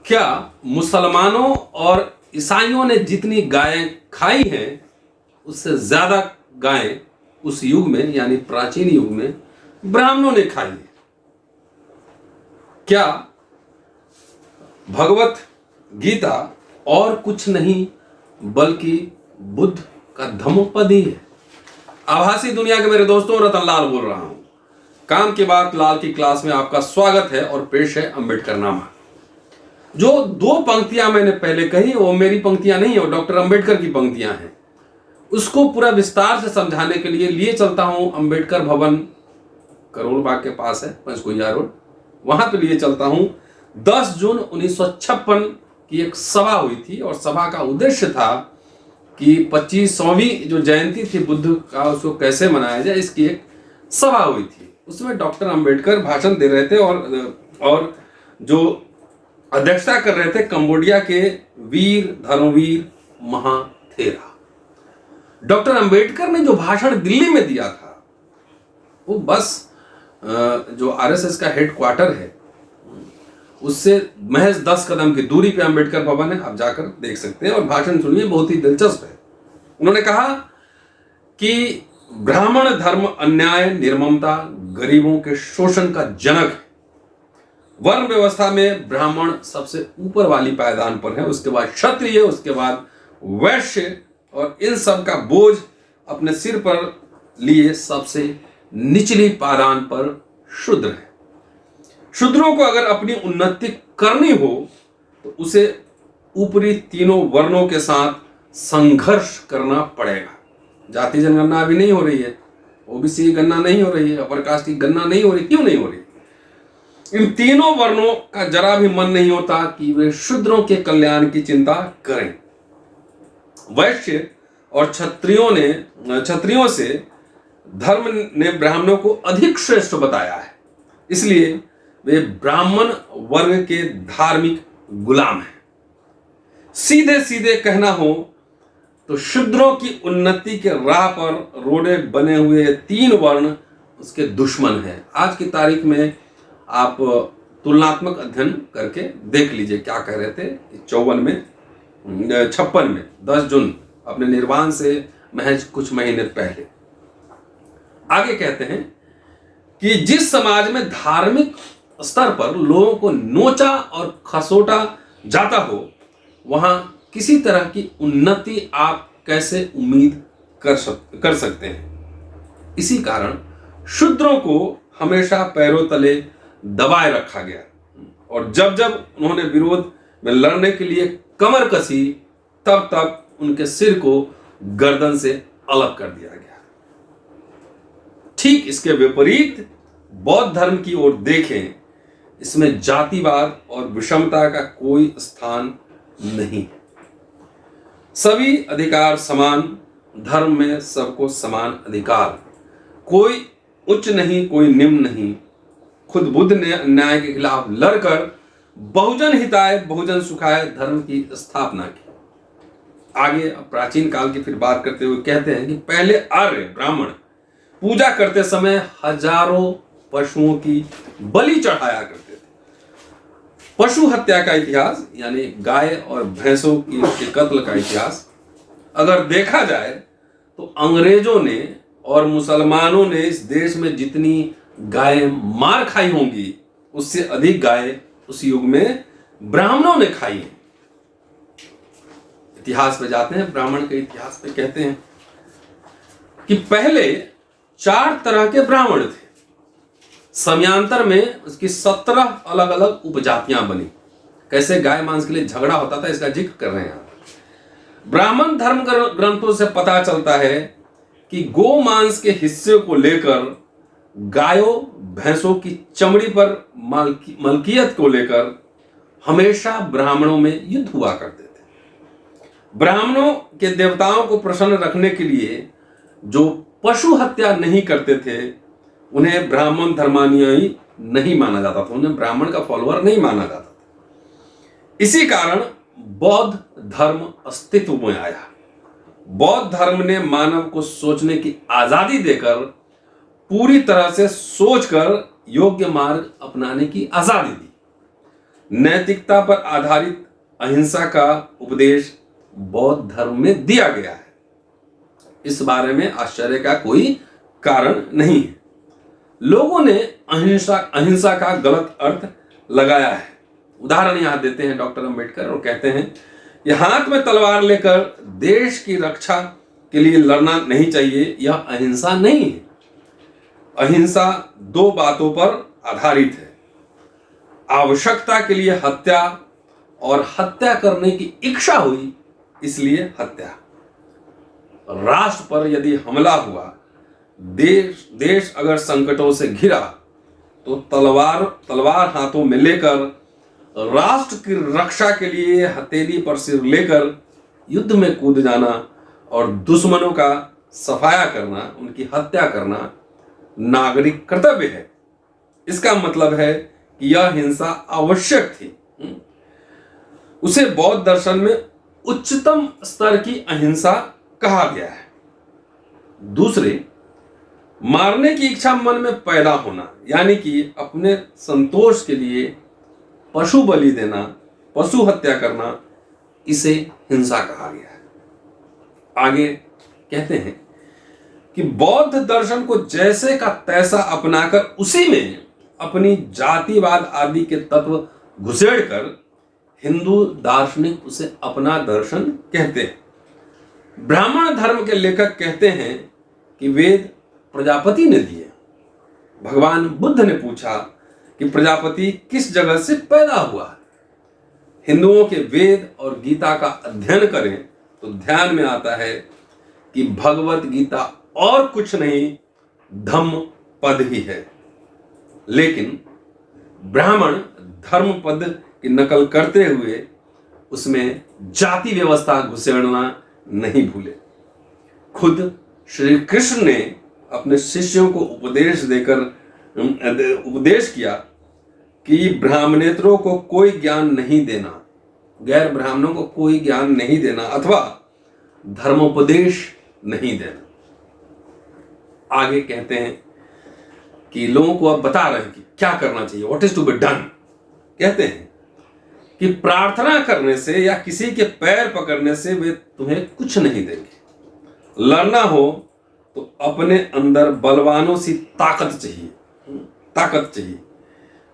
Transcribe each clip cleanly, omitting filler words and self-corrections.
क्या मुसलमानों और ईसाइयों ने जितनी गायें खाई हैं उससे ज्यादा गायें उस युग में यानी प्राचीन युग में ब्राह्मणों ने खाई है? क्या भगवत गीता और कुछ नहीं बल्कि बुद्ध का धम्मपद ही है? आभासी दुनिया के मेरे दोस्तों, रतन लाल बोल रहा हूं। काम की बात लाल की क्लास में आपका स्वागत है और पेश है अंबेडकर नामा। जो दो पंक्तियां मैंने पहले कही वो मेरी पंक्तियां नहीं है, वो डॉक्टर अंबेडकर की पंक्तियां हैं। उसको पूरा विस्तार से समझाने के लिए चलता हूं अंबेडकर भवन, करोल बाग के पास है, पंचकुइया रोड। वहां पे लिए चलता हूं। 10 जून 1956 की एक सभा हुई थी और सभा का उद्देश्य था कि 25वीं जो जयंती थी बुद्ध का, उसको कैसे मनाया जाए, इसकी एक सभा हुई थी। उसमें डॉक्टर अंबेडकर भाषण दे रहे थे और जो अध्यक्षता कर रहे थे कंबोडिया के वीर धर्मवीर महाथेरा। डॉक्टर अंबेडकर ने जो भाषण दिल्ली में दिया था वो बस जो आरएसएस का हेडक्वार्टर है उससे महज 10 कदम की दूरी पे अंबेडकर भवन है, आप जाकर देख सकते हैं और भाषण सुनिए, बहुत ही दिलचस्प है। उन्होंने कहा कि ब्राह्मण धर्म अन्याय, निर्ममता, गरीबों के शोषण का जनक है। वर्ण व्यवस्था में ब्राह्मण सबसे ऊपर वाली पायदान पर है, उसके बाद क्षत्रिय, उसके बाद वैश्य, और इन सब का बोझ अपने सिर पर लिए सबसे निचली पायदान पर शूद्र है। शूद्रों को अगर अपनी उन्नति करनी हो तो उसे ऊपरी तीनों वर्णों के साथ संघर्ष करना पड़ेगा। जाति जनगणना अभी नहीं हो रही है, ओबीसी की गणना नहीं हो रही है, अपर कास्ट की गणना नहीं हो रही। क्यों नहीं हो रही? इन तीनों वर्णों का जरा भी मन नहीं होता कि वे शूद्रों के कल्याण की चिंता करें। वैश्य और क्षत्रियों से धर्म ने ब्राह्मणों को अधिक श्रेष्ठ बताया है, इसलिए वे ब्राह्मण वर्ग के धार्मिक गुलाम हैं। सीधे सीधे कहना हो तो शूद्रों की उन्नति के राह पर रोड़े बने हुए 3 वर्ण उसके दुश्मन हैं। आज की तारीख में आप तुलनात्मक अध्ययन करके देख लीजिए क्या कह रहे थे 56 में 10 जून अपने निर्वाण से महज कुछ महीने पहले। आगे कहते हैं कि जिस समाज में धार्मिक स्तर पर लोगों को नोचा और खसोटा जाता हो वहां किसी तरह की उन्नति आप कैसे उम्मीद कर सकते हैं? इसी कारण शूद्रों को हमेशा पैरों तले दबाए रखा गया और जब जब उन्होंने विरोध में लड़ने के लिए कमर कसी तब तब उनके सिर को गर्दन से अलग कर दिया गया। ठीक इसके विपरीत बौद्ध धर्म की ओर देखें, इसमें जातिवाद और विषमता का कोई स्थान नहीं। सभी अधिकार समान, धर्म में सबको समान अधिकार, कोई उच्च नहीं कोई निम्न नहीं। खुद बुद्ध ने अन्याय के खिलाफ लड़कर बहुजन हिताय बहुजन सुखाय धर्म की स्थापना की। आगे प्राचीन काल की फिर बात करते हुए कहते हैं कि पहले आर्य ब्राह्मण पूजा करते समय हजारों पशुओं की बलि चढ़ाया करते थे। पशु हत्या का इतिहास यानी गाय और भैंसों के कत्ल का इतिहास अगर देखा जाए तो अंग्रेजों ने और मुसलमानों ने इस देश में जितनी गायें मार खाई होंगी उससे अधिक गायें उस युग में ब्राह्मणों ने खाई हैं। इतिहास पे जाते हैं, ब्राह्मण के इतिहास पे कहते हैं कि पहले 4 तरह के ब्राह्मण थे। समयांतर में उसकी 17 अलग अलग उपजातियां बनी। कैसे गाय मांस के लिए झगड़ा होता था इसका जिक्र कर रहे हैं। ब्राह्मण धर्म ग्रंथों से पता चलता है कि गो मांस के हिस्से को लेकर, गायों भैंसों की चमड़ी पर मलकियत को लेकर हमेशा ब्राह्मणों में युद्ध हुआ करते थे। ब्राह्मणों के देवताओं को प्रसन्न रखने के लिए जो पशु हत्या नहीं करते थे उन्हें ब्राह्मण धर्मानुयायी नहीं माना जाता था, उन्हें ब्राह्मण का फॉलोअर नहीं माना जाता था। इसी कारण बौद्ध धर्म अस्तित्व में आया। बौद्ध धर्म ने मानव को सोचने की आजादी देकर पूरी तरह से सोचकर योग्य मार्ग अपनाने की आजादी दी। नैतिकता पर आधारित अहिंसा का उपदेश बौद्ध धर्म में दिया गया है। इस बारे में आश्चर्य का कोई कारण नहीं है। लोगों ने अहिंसा का गलत अर्थ लगाया है। उदाहरण यहां देते हैं डॉक्टर अंबेडकर और कहते हैं कि हाथ में तलवार लेकर देश की रक्षा के लिए लड़ना नहीं चाहिए, यह अहिंसा नहीं है। अहिंसा दो बातों पर आधारित है, आवश्यकता के लिए हत्या और हत्या करने की इच्छा हुई इसलिए हत्या। राष्ट्र पर यदि हमला हुआ, देश अगर संकटों से घिरा, तो तलवार हाथों में लेकर राष्ट्र की रक्षा के लिए हथेली पर सिर लेकर युद्ध में कूद जाना और दुश्मनों का सफाया करना, उनकी हत्या करना नागरिक कर्तव्य है। इसका मतलब है कि यह हिंसा आवश्यक थी। उसे बौद्ध दर्शन में उच्चतम स्तर की अहिंसा कहा गया है। दूसरे, मारने की इच्छा मन में पैदा होना, यानी कि अपने संतोष के लिए पशु बलि देना, पशु हत्या करना, इसे हिंसा कहा गया है। आगे कहते हैं कि बौद्ध दर्शन को जैसे का तैसा अपनाकर उसी में अपनी जातिवाद आदि के तत्व घुसेड़कर हिंदू दार्शनिक उसे अपना दर्शन कहते हैं। ब्राह्मण धर्म के लेखक कहते हैं कि वेद प्रजापति ने दिए। भगवान बुद्ध ने पूछा कि प्रजापति किस जगह से पैदा हुआ। हिंदुओं के वेद और गीता का अध्ययन करें तो ध्यान में आता है कि भगवत गीता और कुछ नहीं, धम्म पद ही है। लेकिन ब्राह्मण धर्म पद की नकल करते हुए उसमें जाति व्यवस्था घुसेड़ना नहीं भूले। खुद श्री कृष्ण ने अपने शिष्यों को उपदेश किया कि ब्राह्मणेतरों को कोई ज्ञान नहीं देना, गैर ब्राह्मणों को कोई ज्ञान नहीं देना अथवा धर्मोपदेश नहीं देना। आगे कहते हैं कि लोगों को अब बता रहे हैं कि क्या करना चाहिए, what is to be done. कहते हैं कि प्रार्थना करने से या किसी के पैर पकड़ने से वे तुम्हें कुछ नहीं देंगे। लड़ना हो तो अपने अंदर बलवानों सी ताकत चाहिए।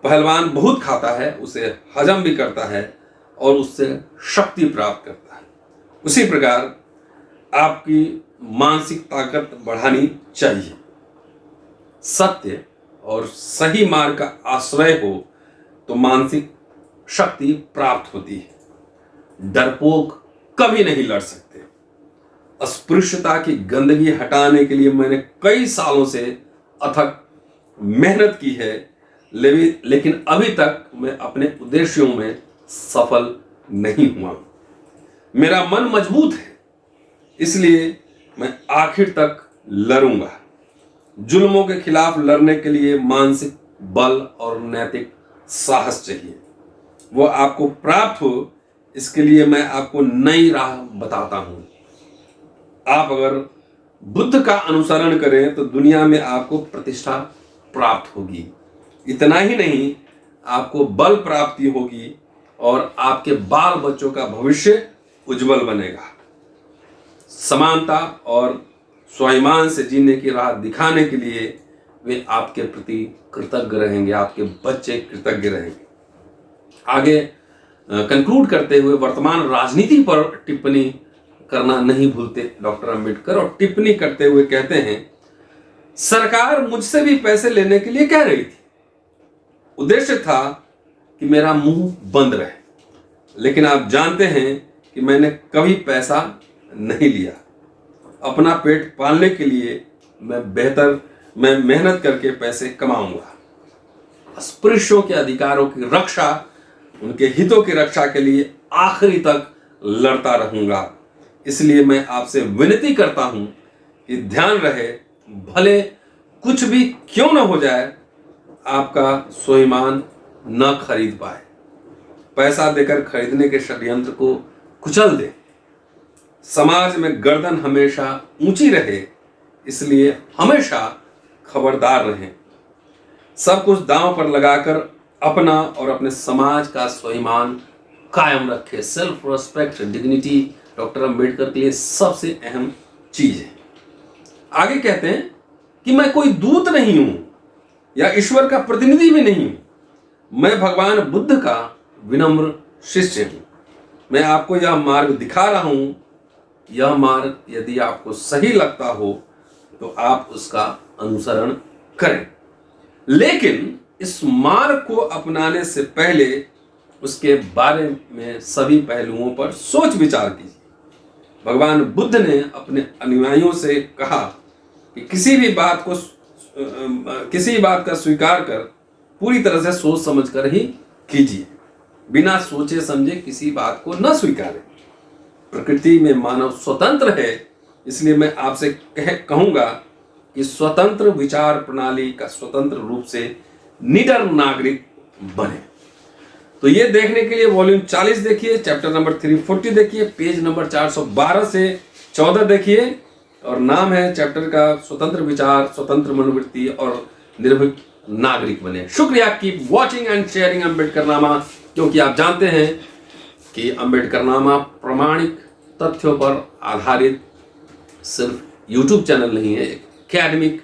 पहलवान बहुत खाता है, उसे हजम भी करता है और उससे शक्ति प्राप्त करता है। उसी प्रकार आपकी मानसिक ताकत बढ़ानी चाहिए। सत्य और सही मार्ग का आश्रय हो तो मानसिक शक्ति प्राप्त होती है। डरपोक कभी नहीं लड़ सकते। अस्पृश्यता की गंदगी हटाने के लिए मैंने कई सालों से अथक मेहनत की है, लेकिन अभी तक मैं अपने उद्देश्यों में सफल नहीं हुआ। मेरा मन मजबूत है, इसलिए मैं आखिर तक लड़ूंगा। जुल्मों के खिलाफ लड़ने के लिए मानसिक बल और नैतिक साहस चाहिए। वो आपको प्राप्त हो, इसके लिए मैं आपको नई राह बताता हूं। आप अगर बुद्ध का अनुसरण करें तो दुनिया में आपको प्रतिष्ठा प्राप्त होगी। इतना ही नहीं, आपको बल प्राप्ति होगी और आपके बाल बच्चों का भविष्य उज्जवल बनेगा। समानता और स्वाभिमान से जीने की राह दिखाने के लिए वे आपके प्रति कृतज्ञ रहेंगे, आपके बच्चे कृतज्ञ रहेंगे। आगे कंक्लूड करते हुए वर्तमान राजनीति पर टिप्पणी करना नहीं भूलते डॉक्टर अंबेडकर, और टिप्पणी करते हुए कहते हैं, सरकार मुझसे भी पैसे लेने के लिए कह रही थी। उद्देश्य था कि मेरा मुंह बंद रहे, लेकिन आप जानते हैं कि मैंने कभी पैसा नहीं लिया। अपना पेट पालने के लिए मैं मेहनत करके पैसे कमाऊंगा। अस्पृश्यों के अधिकारों की रक्षा, उनके हितों की रक्षा के लिए आखिरी तक लड़ता रहूंगा। इसलिए मैं आपसे विनती करता हूं कि ध्यान रहे, भले कुछ भी क्यों न हो जाए, आपका स्वाभिमान न खरीद पाए। पैसा देकर खरीदने के षड्यंत्र को कुचल दे। समाज में गर्दन हमेशा ऊंची रहे, इसलिए हमेशा खबरदार रहें। सब कुछ दांव पर लगाकर अपना और अपने समाज का स्वाभिमान कायम रखे। Self respect, dignity doctor Ambedkar के लिए सबसे अहम चीज है। आगे कहते हैं कि मैं कोई दूत नहीं हूं या ईश्वर का प्रतिनिधि भी नहीं हूं, मैं भगवान बुद्ध का विनम्र शिष्य हूं। मैं आपको यह मार्ग दिखा रहा हूं। यह मार्ग यदि आपको सही लगता हो तो आप उसका अनुसरण करें, लेकिन इस मार्ग को अपनाने से पहले उसके बारे में सभी पहलुओं पर सोच विचार कीजिए। भगवान बुद्ध ने अपने अनुयायियों से कहा कि किसी भी बात का स्वीकार कर पूरी तरह से सोच समझ कर ही कीजिए। बिना सोचे समझे किसी बात को न स्वीकारें। प्रकृति में मानव स्वतंत्र है, इसलिए मैं आपसे कहूंगा कि स्वतंत्र विचार प्रणाली का स्वतंत्र रूप से निडर नागरिक बने। तो ये देखने के लिए वॉल्यूम 40 देखिए, चैप्टर नंबर 340 देखिए, पेज नंबर 412 से 14 देखिए, और नाम है चैप्टर का स्वतंत्र विचार, स्वतंत्र मनोवृत्ति और निर्भीक नागरिक बने। शुक्रिया। Keep watching and sharing Ambedkarnama, क्योंकि आप जानते हैं कि अम्बेडकरनामा प्रामाणिक तथ्यों पर आधारित सिर्फ यूट्यूब चैनल नहीं है, एक एकेडमिक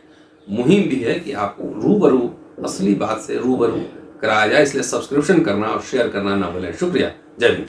मुहिम भी है कि आपको रूबरू असली बात से रूबरू कराया जाए। इसलिए सब्सक्रिप्शन करना और शेयर करना ना भूलें। शुक्रिया। जय हिंद।